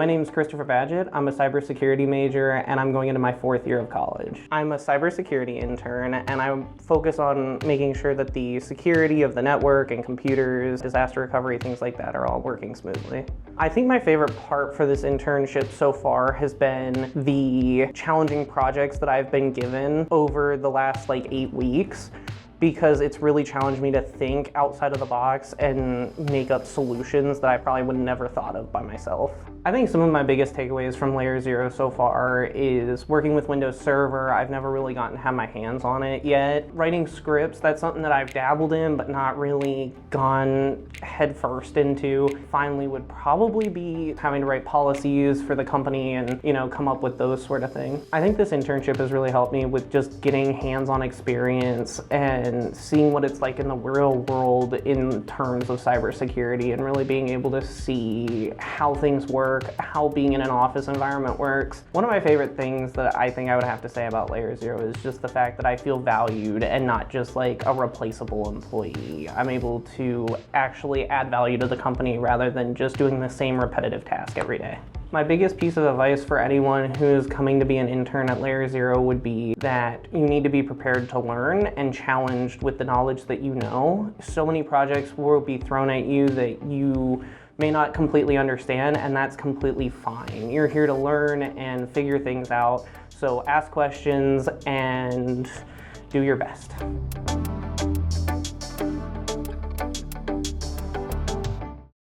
My name is Christopher Badgett. I'm a cybersecurity major and I'm going into my 4th year of college. I'm a cybersecurity intern and I focus on making sure that the security of the network and computers, disaster recovery, things like that are all working smoothly. I think my favorite part for this internship so far has been the challenging projects that I've been given over the last 8 weeks, because it's really challenged me to think outside of the box and make up solutions that I probably would have never thought of by myself. I think some of my biggest takeaways from LayerZero so far is working with Windows Server. I've never really gotten to have my hands on it yet. Writing scripts, that's something that I've dabbled in but not really gone head first into. Finally would probably be having to write policies for the company and come up with those sort of things. I think this internship has really helped me with just getting hands-on experience and seeing what it's like in the real world in terms of cybersecurity and really being able to see how things work, how being in an office environment works. One of my favorite things that I think I would have to say about LayerZero is just the fact that I feel valued and not just like a replaceable employee. I'm able to actually add value to the company rather than just doing the same repetitive task every day. My biggest piece of advice for anyone who's coming to be an intern at LayerZero would be that you need to be prepared to learn and challenged with the knowledge that you know. So many projects will be thrown at you that you may not completely understand, and that's completely fine. You're here to learn and figure things out, so ask questions and do your best.